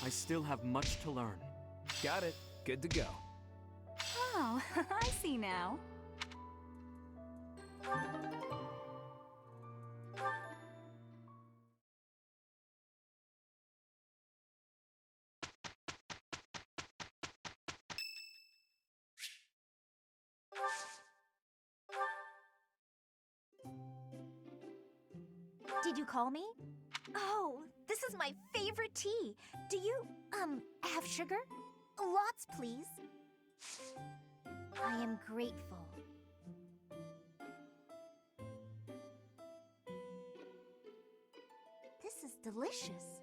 I still have much to learn. Got it. Good to go. Oh, I see now. Did you call me? Oh, this is my favorite tea. Do you, have sugar? Lots, please. I am grateful. This is delicious.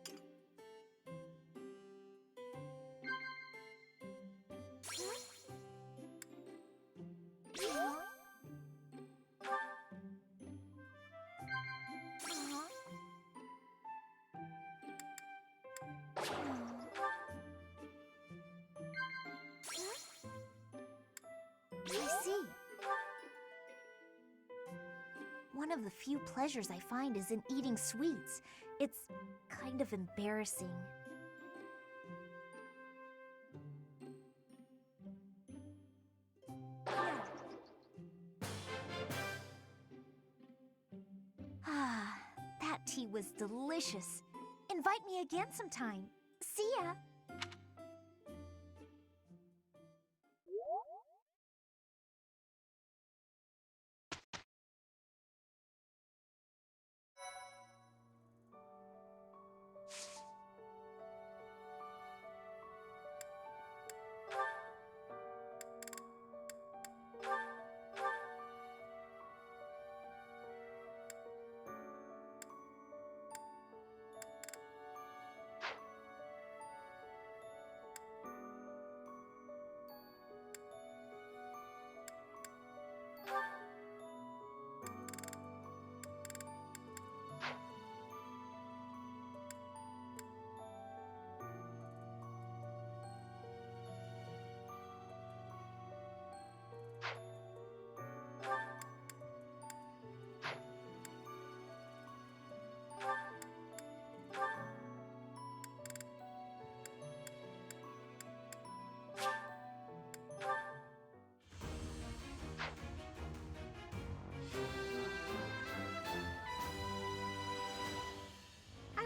I see. One of the few pleasures I find is in eating sweets. It's kind of embarrassing. Ah, that tea was delicious. Invite me again sometime. See ya!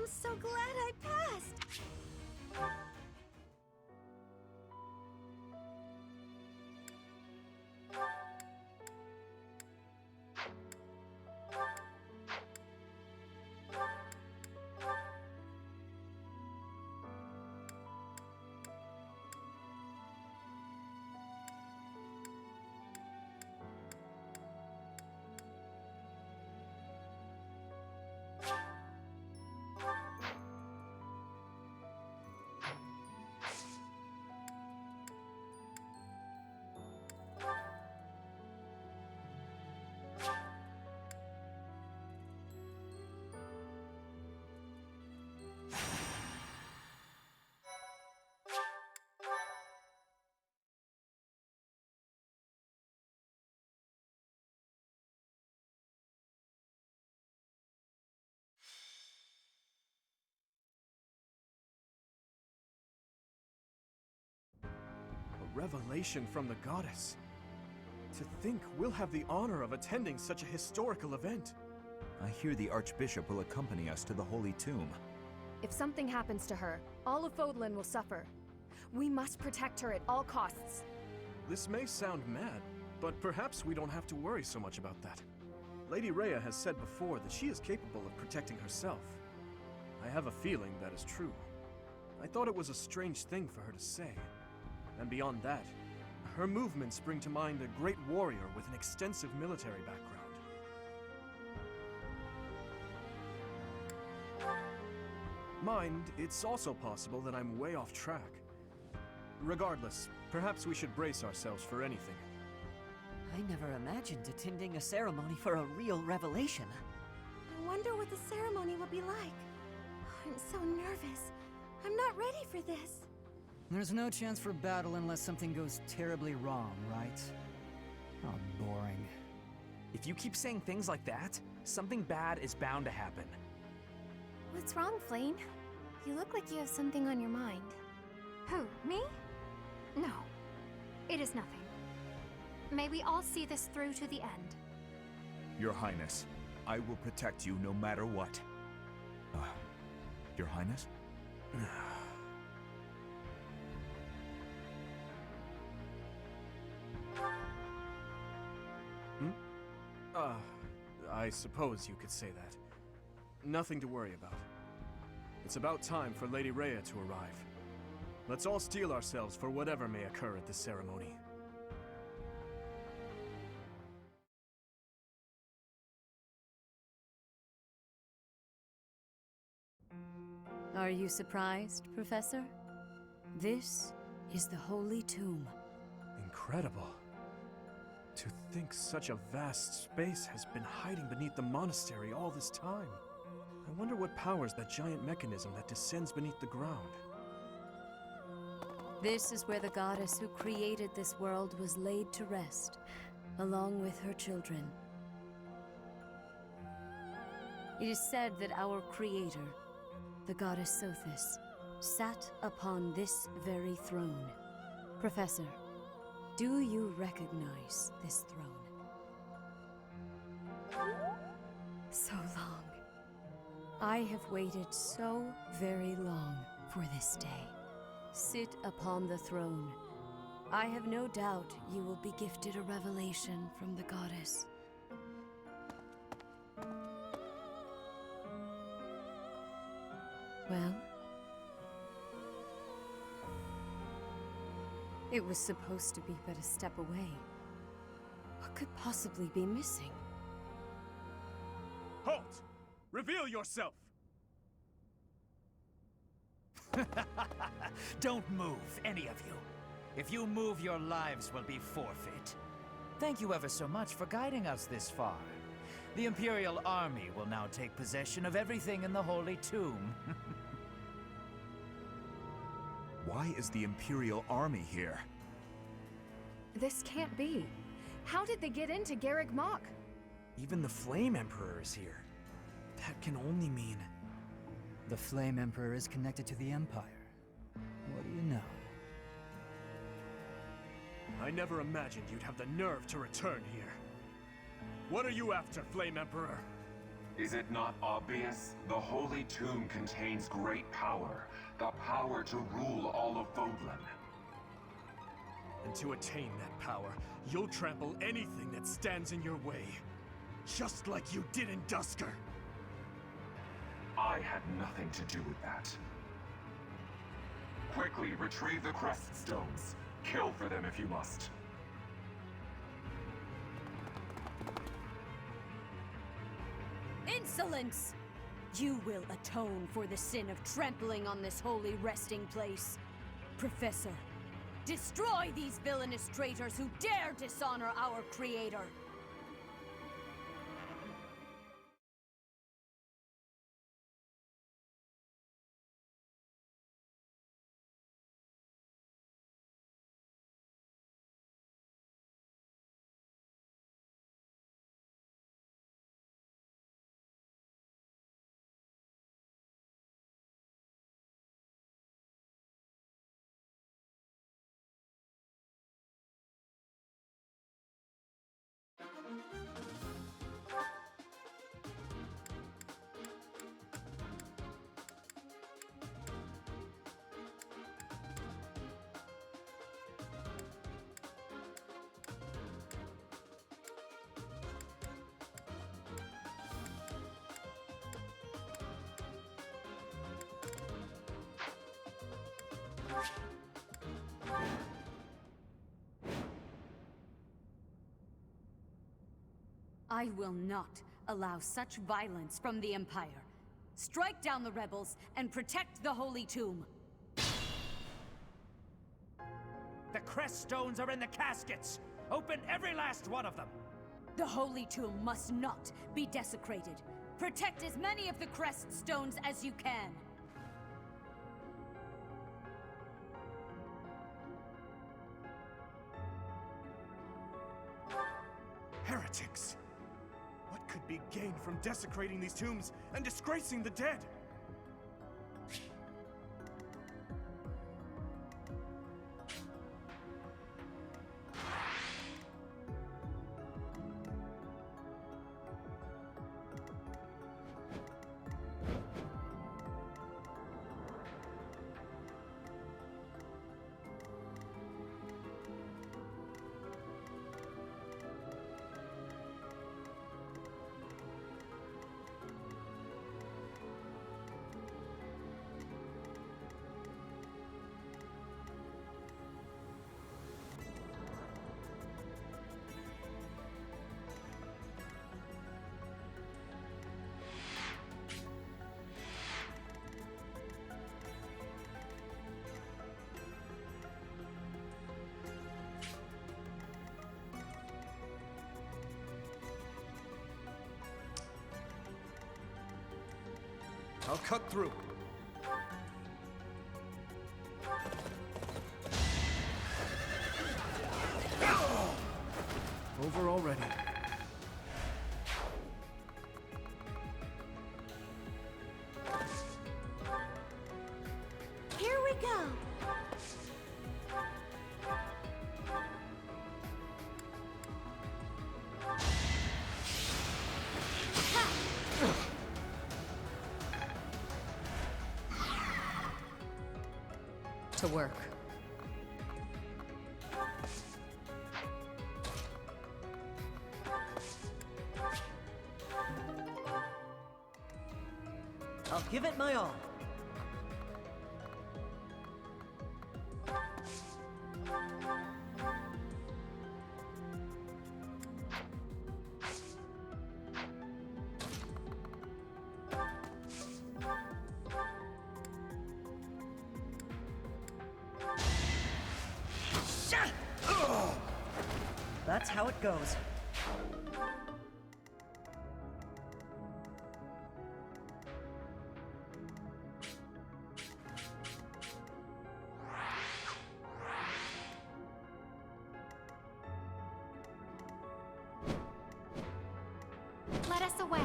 I'm so glad I passed! A revelation from the goddess. To think we'll have the honor of attending such a historical event. I hear the Archbishop will accompany us to the Holy Tomb. If something happens to her, all of Fodlan will suffer. We must protect her at all costs. This may sound mad, but perhaps we don't have to worry so much about that. Lady Rhea has said before that she is capable of protecting herself. I have a feeling that is true. I thought it was a strange thing for her to say. And beyond that, her movements bring to mind a great warrior with an extensive military background. Mind, it's also possible that I'm way off track. Regardless, perhaps we should brace ourselves for anything. I never imagined attending a ceremony for a real revelation. I wonder what the ceremony will be like. I'm so nervous. I'm not ready for this. There's no chance for battle unless something goes terribly wrong, right? Oh, boring. If you keep saying things like that, something bad is bound to happen. What's wrong, Flame? You look like you have something on your mind. Who, me? No, it is nothing. May we all see this through to the end. Your Highness, I will protect you no matter what. Your Highness? I suppose you could say that. Nothing to worry about. It's about time for Lady Rhea to arrive. Let's all steel ourselves for whatever may occur at the ceremony. Are you surprised, Professor? This is the Holy Tomb. Incredible. To think such a vast space has been hiding beneath the monastery all this time. I wonder what powers that giant mechanism that descends beneath the ground. This is where the goddess who created this world was laid to rest, along with her children. It is said that our creator, the goddess Sothis, sat upon this very throne. Professor, do you recognize this throne? So long. I have waited so very long for this day. Sit upon the throne. I have no doubt you will be gifted a revelation from the goddess. Well? It was supposed to be but a step away. What could possibly be missing? Halt! Reveal yourself! Don't move, any of you. If you move, your lives will be forfeit. Thank you ever so much for guiding us this far. The Imperial Army will now take possession of everything in the Holy Tomb. Why is the Imperial Army here? This can't be. How did they get into Garrick Mach? Even the Flame Emperor is here. That can only mean... The Flame Emperor is connected to the Empire. What do you know? I never imagined you'd have the nerve to return here. What are you after, Flame Emperor? Is it not obvious? The Holy Tomb contains great power. The power to rule all of Fodlan. And to attain that power, you'll trample anything that stands in your way. Just like you did in Dusker. I had nothing to do with that. Quickly retrieve the crest stones. Kill for them if you must. Insolence! You will atone for the sin of trampling on this holy resting place. Professor, destroy these villainous traitors who dare dishonor our creator! I will not allow such violence from the Empire. Strike down the rebels and protect the Holy Tomb. The crest stones are in the caskets! Open every last one of them! The Holy Tomb must not be desecrated. Protect as many of the crest stones as you can. Heretics! What could be gained from desecrating these tombs and disgracing the dead? I'll cut through. Over already. Here we go. To work. I'll give it my all. That's how it goes. Let us away.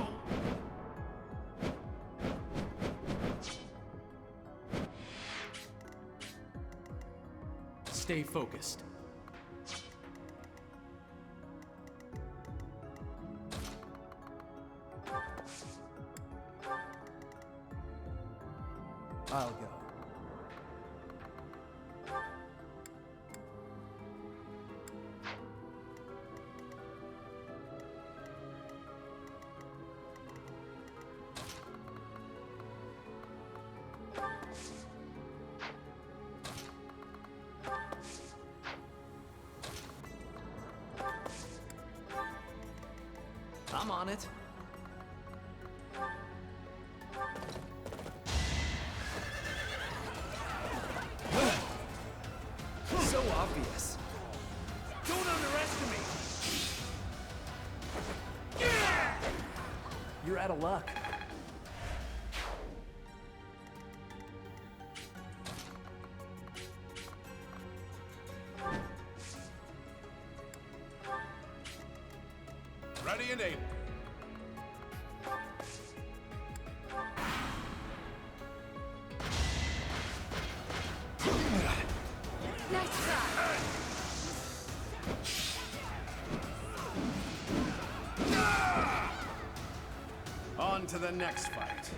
Stay focused. I'll go. I'm on it. So obvious. Don't underestimate. You're out of luck. Ready and able. Nice try. On to the next fight.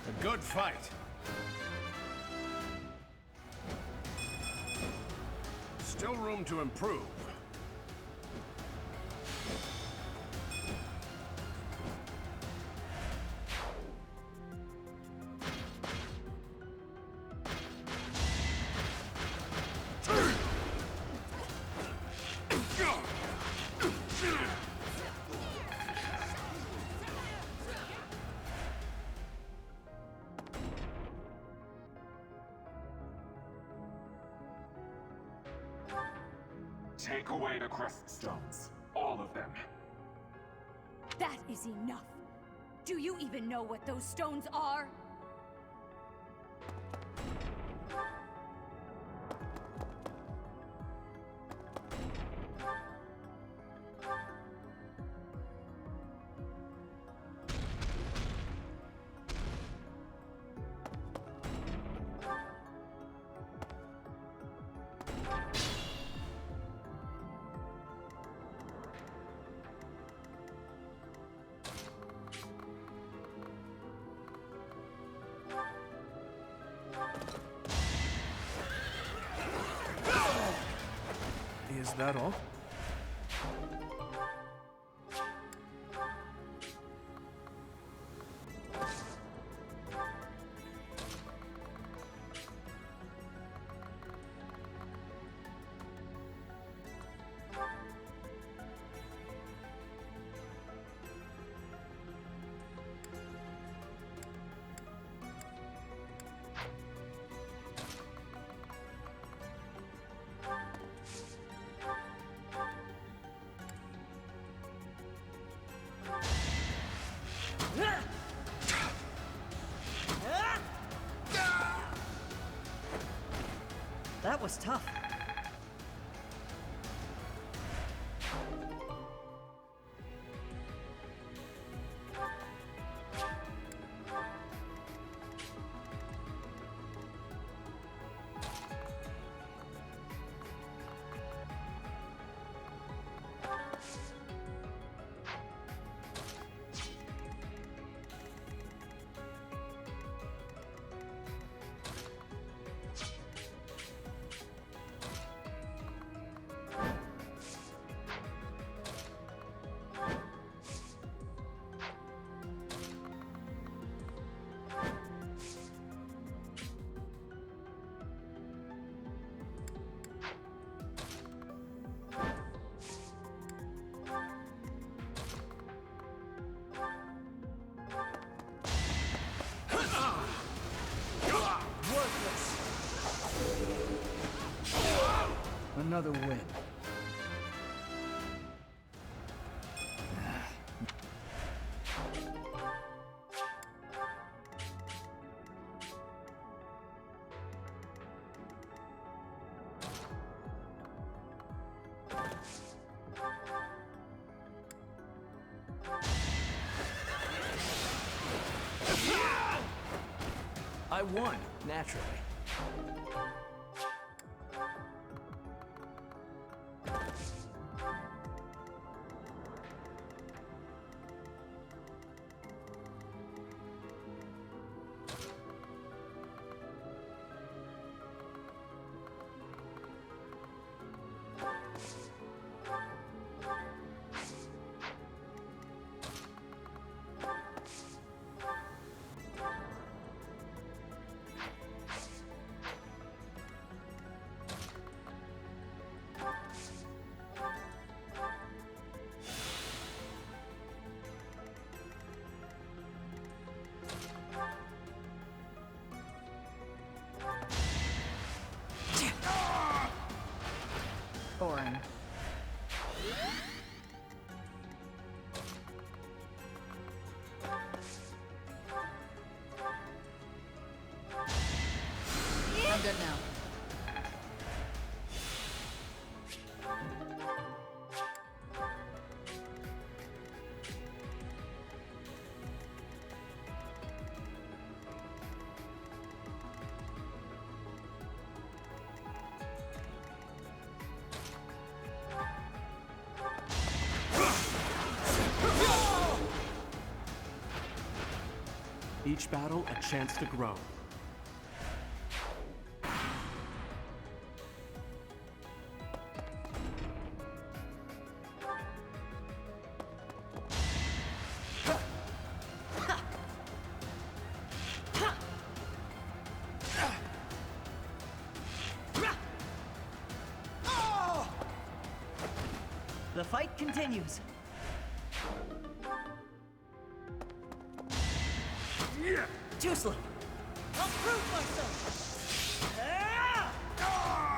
A good fight. Still room to improve. Take away the crest stones. All of them. That is enough. Do you even know what those stones are? Is that all? That was tough. Another win. I won, naturally. Boring. I'm good now. Each battle a chance to grow. The fight continues. Too slow. I'll prove myself.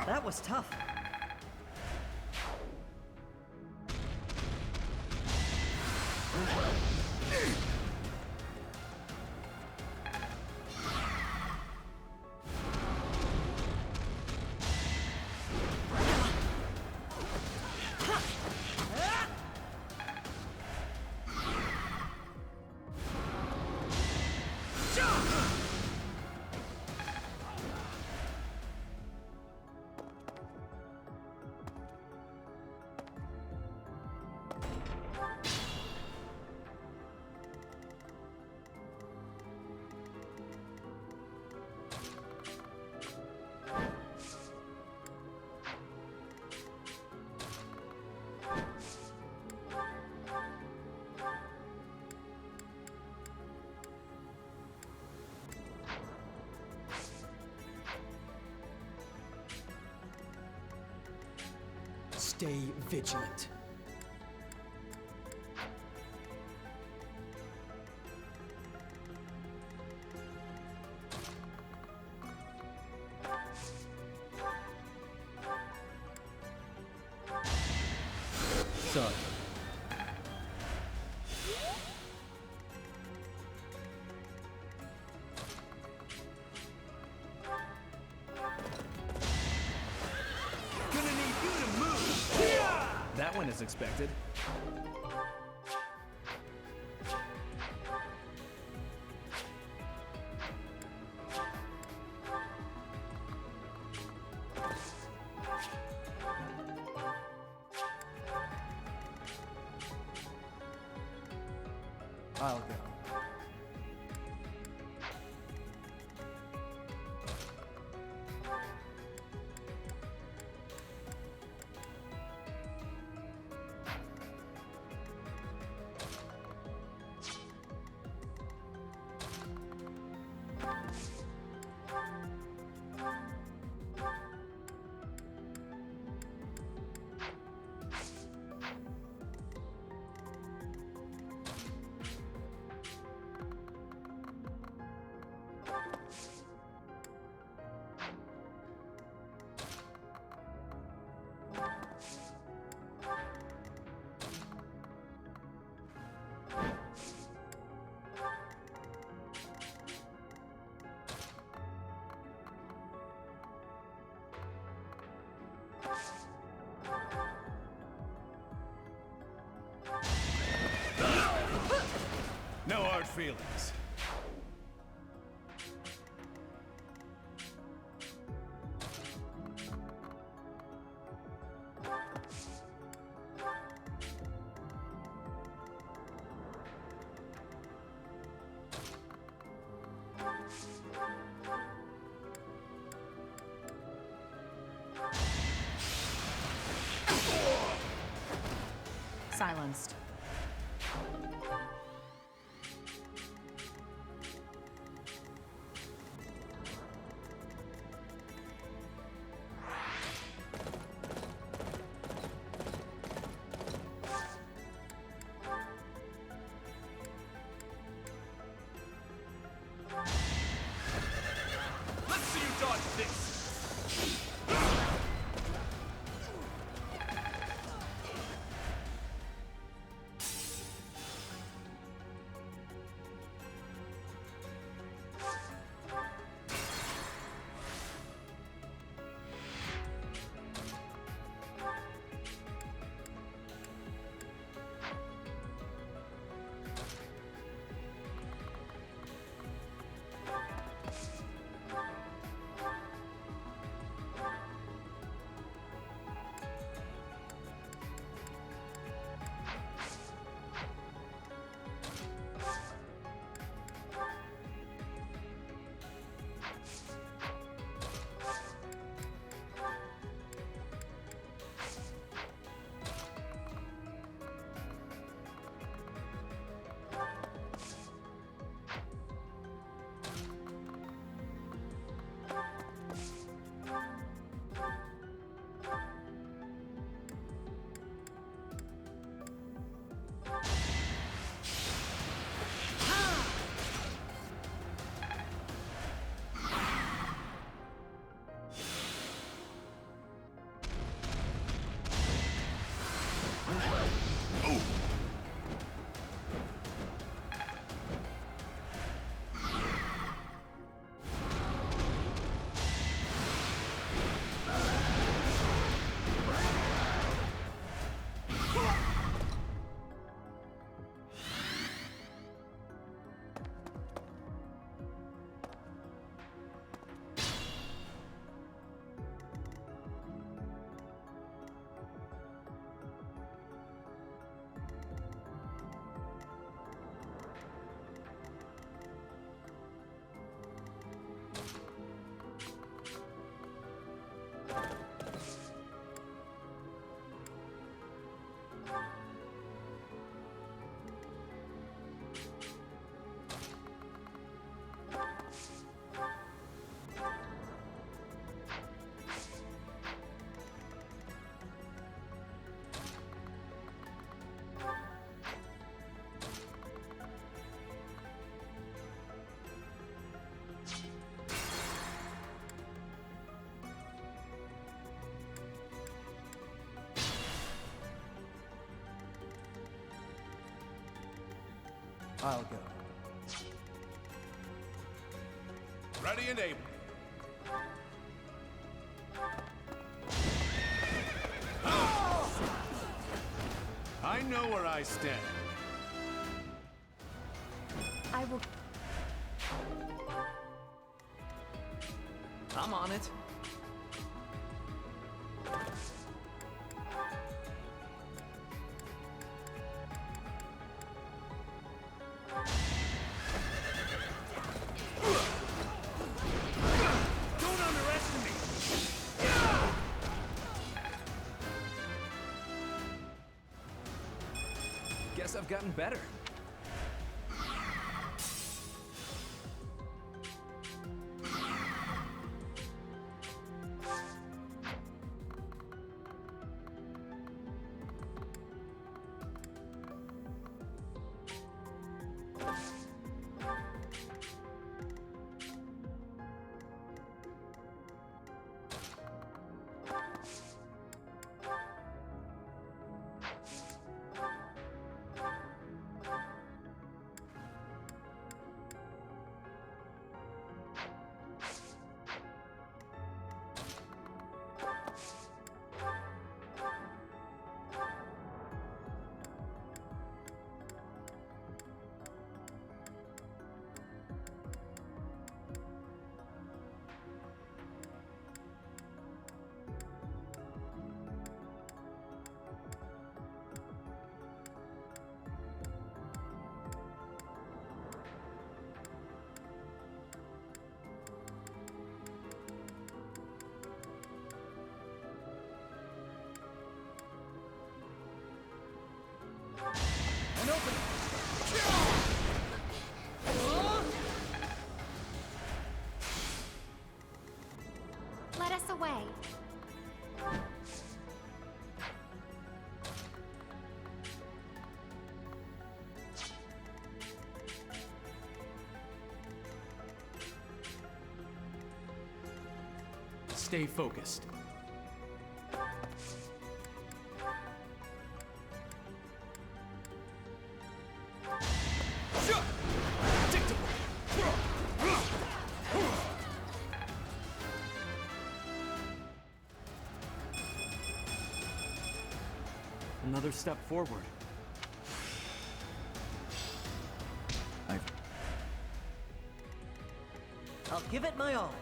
That was tough. Stay vigilant. Sorry. went as expected. I'll go. No hard feelings. Silenced. Let's see you dodge this! I'll go. Ready and able. know where I stand. I will. I'm on it. Don't underestimate. Guess I've gotten better. An opening. Let us away. Stay focused. Another step forward. I'll give it my all.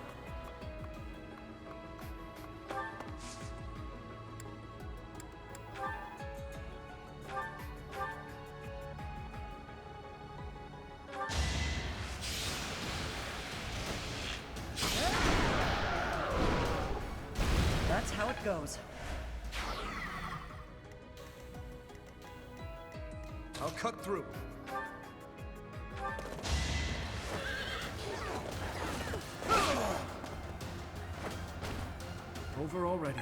That's how it goes. I'll cut through. Over already.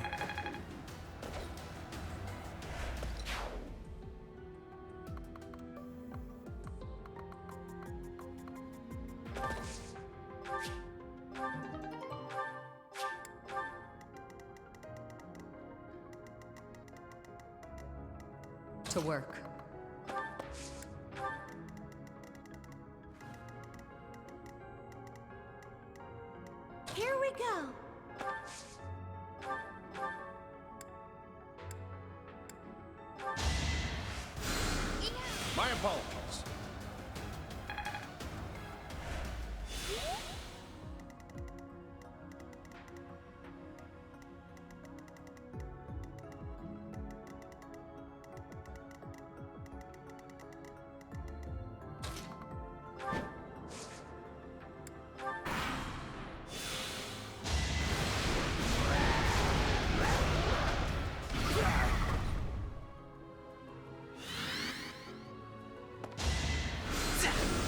To work. Here we go. My apologies.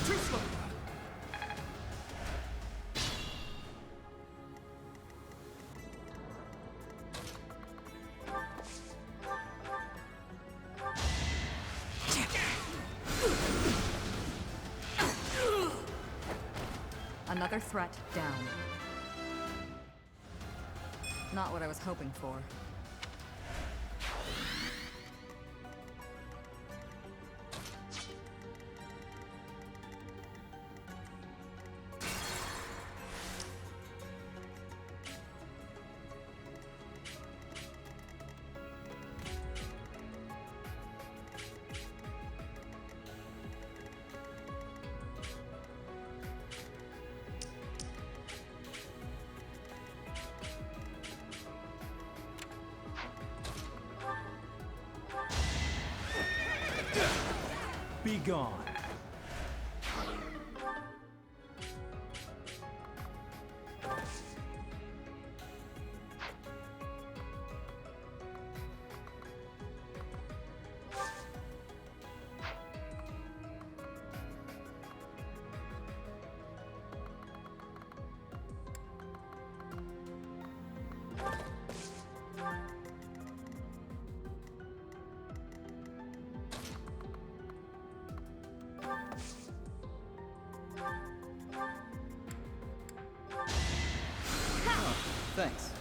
Too slow. Another threat down. Not what I was hoping for. Be gone. Thanks.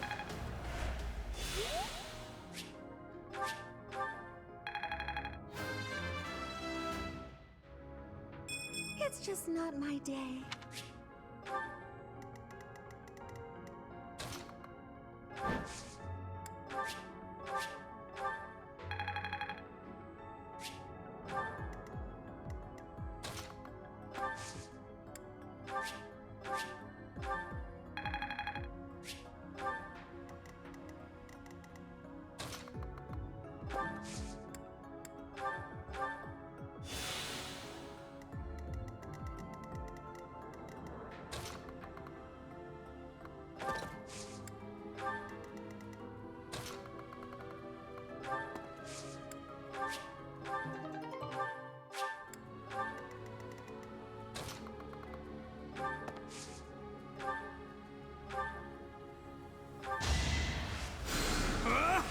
It's just not my day.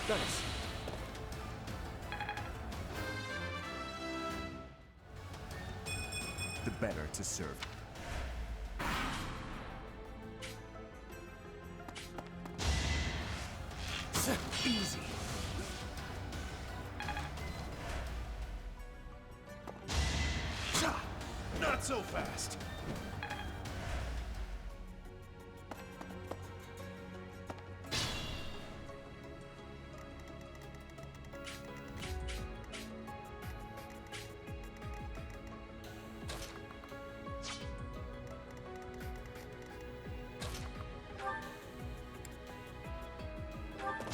Thanks. The better to serve. Easy. Not so fast.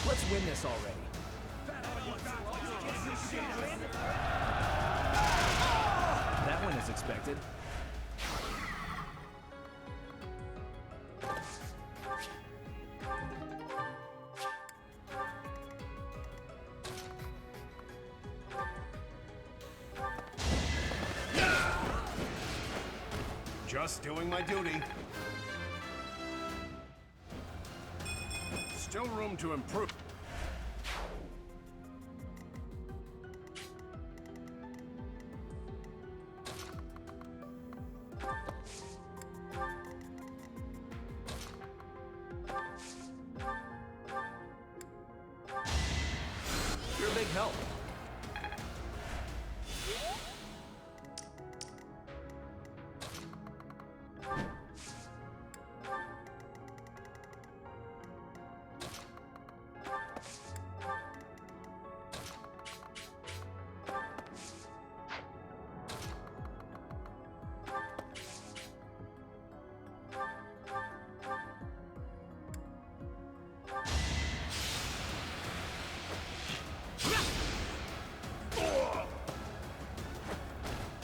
Let's win this already. That one is expected. Just doing my duty. Still room to improve. You're a big help.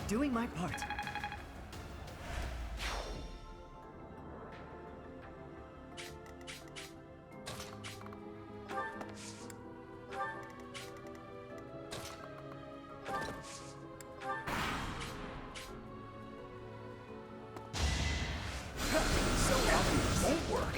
Doing my part. So obvious. Won't work.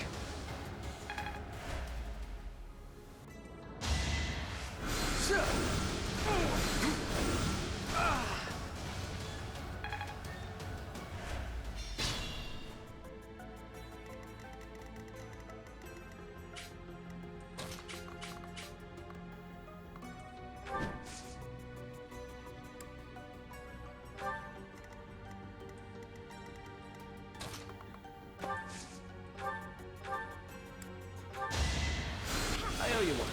I owe you one.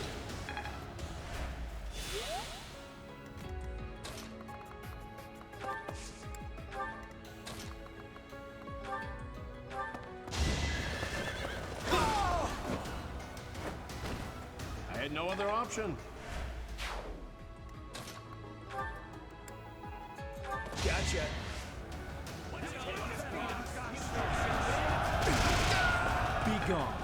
I had no other option. Got gotcha! Be gone.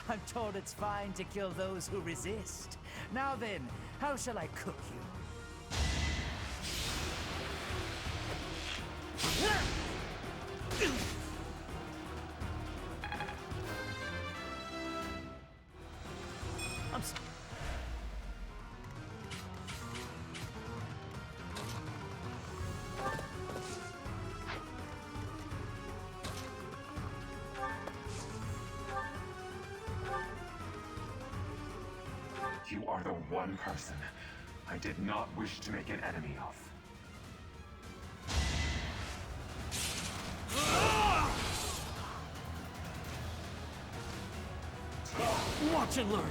I'm told it's fine to kill those who resist. Now then, how shall I cook you? You are the one person I did not wish to make an enemy of. Watch and learn.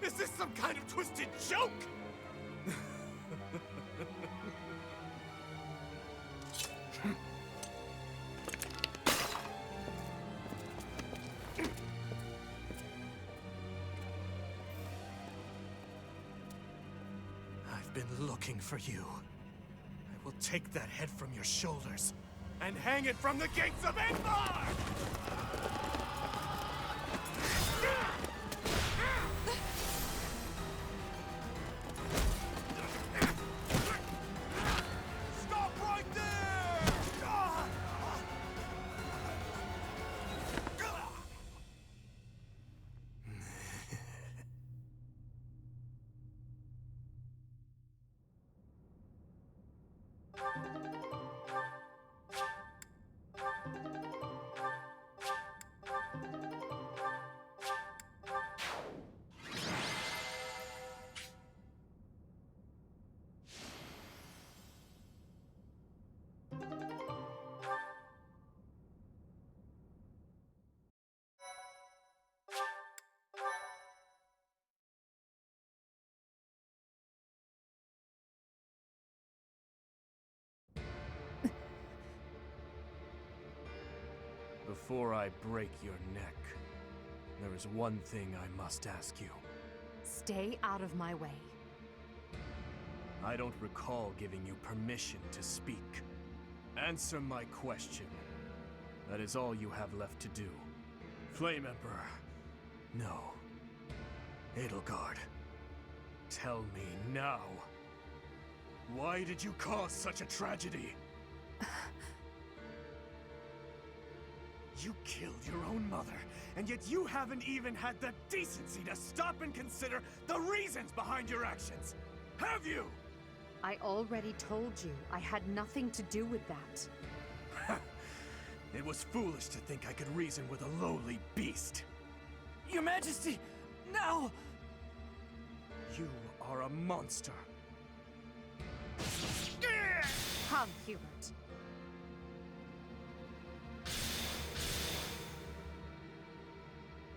Is this some kind of twisted joke? I've been looking for you. I will take that head from your shoulders and hang it from the gates of Endor! Before I break your neck, there is one thing I must ask you. Stay out of my way. I don't recall giving you permission to speak. Answer my question. That is all you have left to do. Flame Emperor. No. Edelgard. Tell me now. Why did you cause such a tragedy? You killed your own mother, and yet you haven't even had the decency to stop and consider the reasons behind your actions! Have you? I already told you I had nothing to do with that. It was foolish to think I could reason with a lowly beast. Your Majesty, no! You are a monster. Come, Hubert.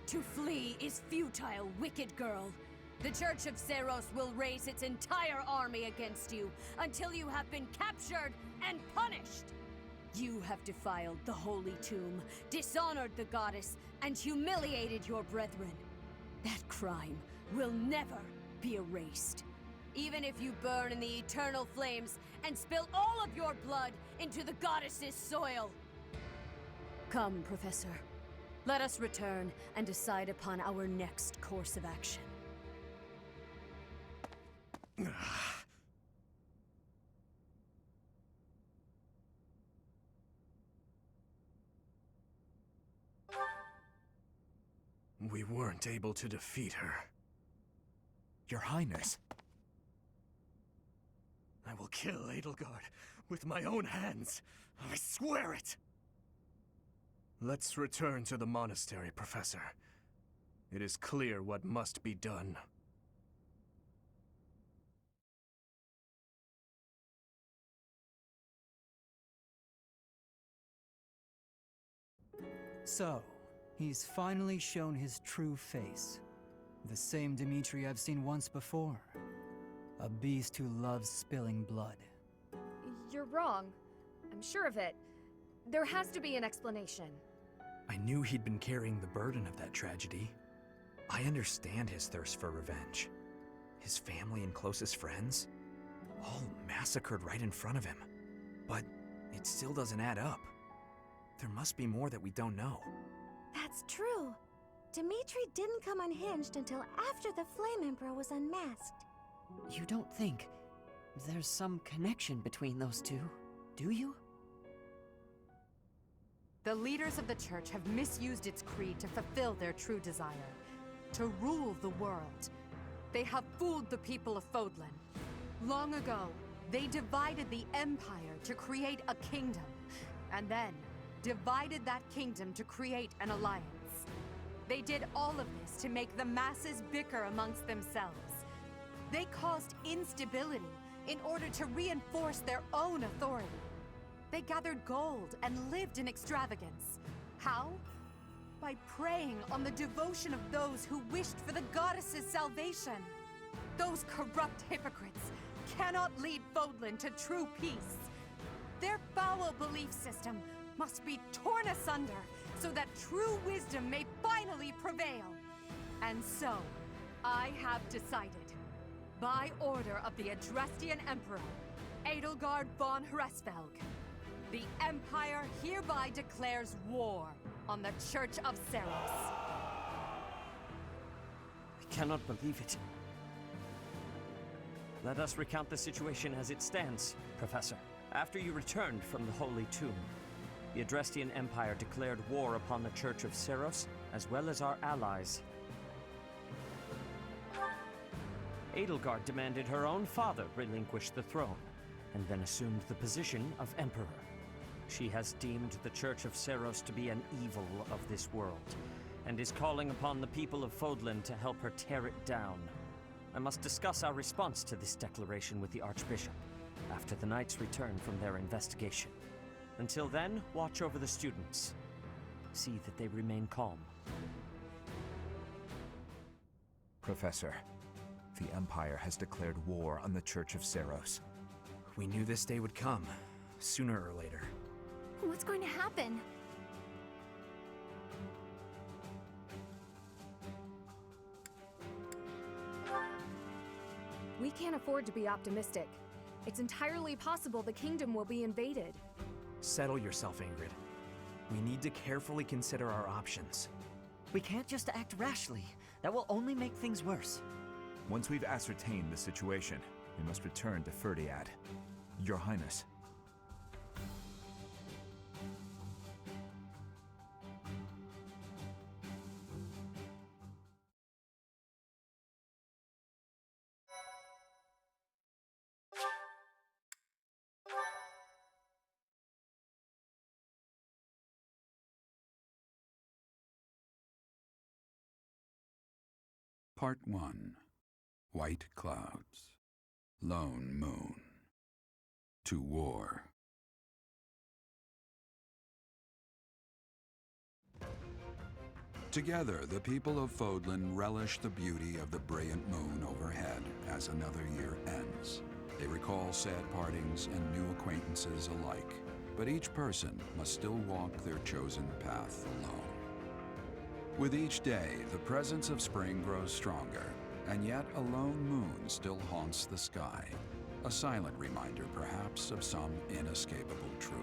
To flee is futile, wicked girl. The Church of Seros will raise its entire army against you until you have been captured and punished. You have defiled the Holy Tomb, dishonored the goddess, and humiliated your brethren. That crime will never be erased. Even if you burn in the eternal flames and spill all of your blood into the goddess's soil. Come, Professor. Let us return and decide upon our next course of action. We weren't able to defeat her. Your Highness. I will kill Edelgard with my own hands. I swear it! Let's return to the monastery, Professor. It is clear what must be done. So, he's finally shown his true face. The same Dimitri I've seen once before. A beast who loves spilling blood. You're wrong. I'm sure of it. There has to be an explanation. I knew he'd been carrying the burden of that tragedy. I understand his thirst for revenge. His family and closest friends, all massacred right in front of him. But it still doesn't add up. There must be more that we don't know. That's true. Dimitri didn't come unhinged until after the Flame Emperor was unmasked. You don't think there's some connection between those two, do you? The leaders of the church have misused its creed to fulfill their true desire, to rule the world. They have fooled the people of Fodlan. Long ago, they divided the Empire to create a kingdom, and then divided that kingdom to create an alliance. They did all of this to make the masses bicker amongst themselves. They caused instability in order to reinforce their own authority. They gathered gold and lived in extravagance. How? By preying on the devotion of those who wished for the goddess's salvation. Those corrupt hypocrites cannot lead Fodlan to true peace. Their foul belief system must be torn asunder so that true wisdom may finally prevail. And so, I have decided, by order of the Adrestian Emperor, Edelgard von Hresvelg, the Empire hereby declares war on the Church of Seros. I cannot believe it. Let us recount the situation as it stands, Professor. After you returned from the Holy Tomb, the Adrestian Empire declared war upon the Church of Seros, as well as our allies. Edelgard demanded her own father relinquish the throne, and then assumed the position of Emperor. She has deemed the Church of Seros to be an evil of this world, and is calling upon the people of Fodlan to help her tear it down. I must discuss our response to this declaration with the Archbishop, after the Knights return from their investigation. Until then, watch over the students. See that they remain calm. Professor, the Empire has declared war on the Church of Seros. We knew this day would come, sooner or later. What's going to happen? We can't afford to be optimistic. It's entirely possible the kingdom will be invaded. Settle yourself, Ingrid. We need to carefully consider our options. We can't just act rashly. That will only make things worse. Once we've ascertained the situation, we must return to Ferdiad. Your Highness. Part 1. White Clouds. Lone Moon. To war. Together, the people of Fodlan relish the beauty of the brilliant moon overhead as another year ends. They recall sad partings and new acquaintances alike, but each person must still walk their chosen path alone. With each day, the presence of spring grows stronger, And yet a lone moon still haunts the sky, a silent reminder perhaps of some inescapable truth.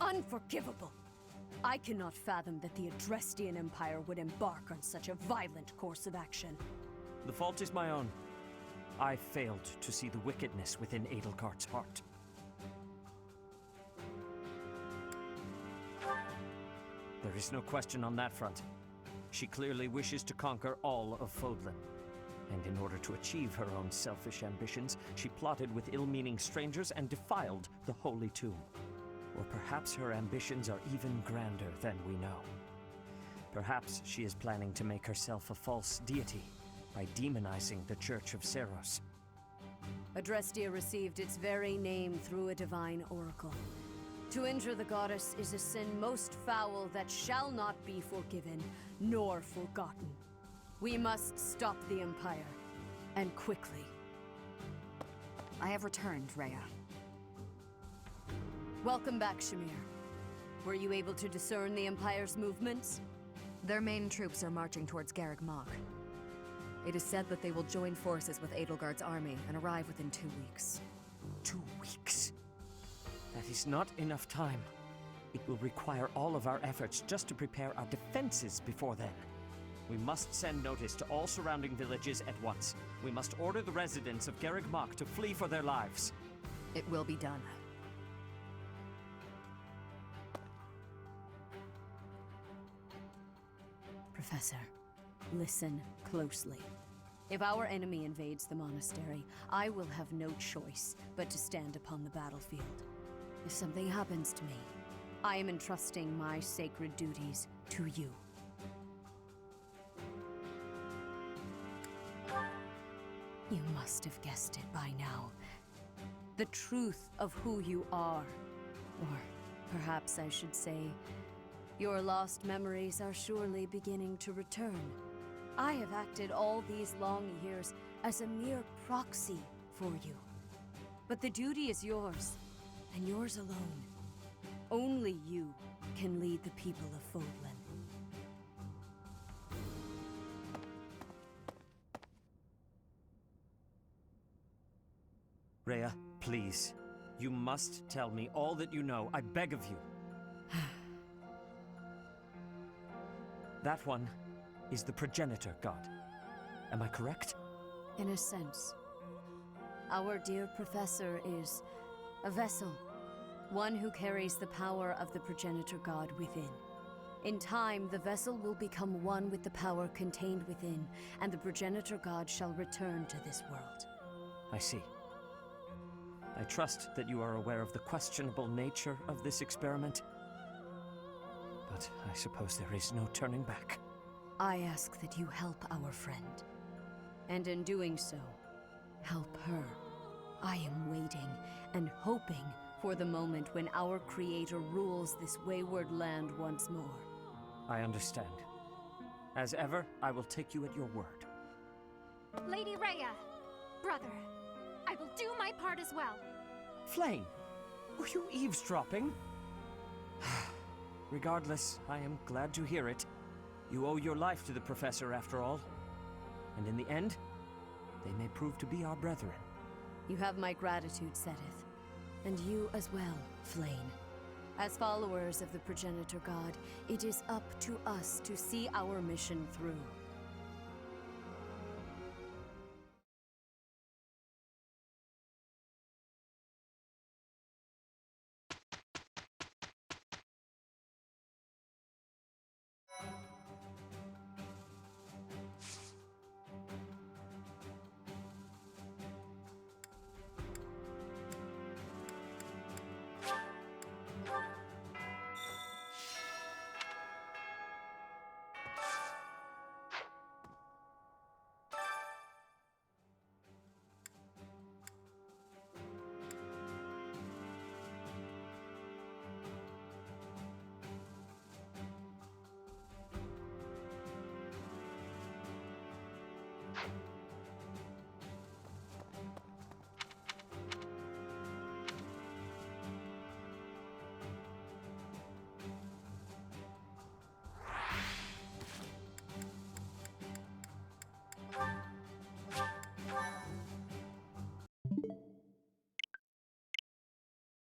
Unforgivable! I cannot fathom that the Adrestian Empire would embark on such a violent course of action. The fault is my own. I failed to see the wickedness within Edelgart's heart. There is no question on that front. She clearly wishes to conquer all of Fodlan. And in order to achieve her own selfish ambitions, she plotted with ill-meaning strangers and defiled the Holy Tomb. Or perhaps her ambitions are even grander than we know. Perhaps she is planning to make herself a false deity by demonizing the Church of Seros. Adrestia received its very name through a divine oracle. To injure the goddess is a sin most foul that shall not be forgiven, nor forgotten. We must stop the Empire, and quickly. I have returned, Rhea. Welcome back, Shamir. Were you able to discern the Empire's movements? Their main troops are marching towards Garreg Mach. It is said that they will join forces with Edelgard's army and arrive within 2 weeks. 2 weeks? That is not enough time. It will require all of our efforts just to prepare our defenses before then. We must send notice to all surrounding villages at once. We must order the residents of Garreg Mach to flee for their lives. It will be done. Professor, listen closely. If our enemy invades the monastery, I will have no choice but to stand upon the battlefield. If something happens to me, I am entrusting my sacred duties to you. You must have guessed it by now. The truth of who you are. Or perhaps I should say, your lost memories are surely beginning to return. I have acted all these long years as a mere proxy for you. But the duty is yours, and yours alone. Only you can lead the people of Fodlan. Rhea, please. You must tell me all that you know. I beg of you. That one is the progenitor god. Am I correct? In a sense. Our dear professor is a vessel. One who carries the power of the progenitor god within. In time, the vessel will become one with the power contained within, and the progenitor god shall return to this world. I see. I trust that you are aware of the questionable nature of this experiment. But I suppose there is no turning back. I ask that you help our friend. And in doing so, help her. I am waiting and hoping for the moment when our Creator rules this wayward land once more. I understand. As ever, I will take you at your word. Lady Rhea, brother, I will do my part as well. Flame, were you eavesdropping? Regardless, I am glad to hear it. You owe your life to the Professor, after all. And in the end, they may prove to be our brethren. You have my gratitude, Seteth. And you as well, Flame. As followers of the Progenitor God, it is up to us to see our mission through.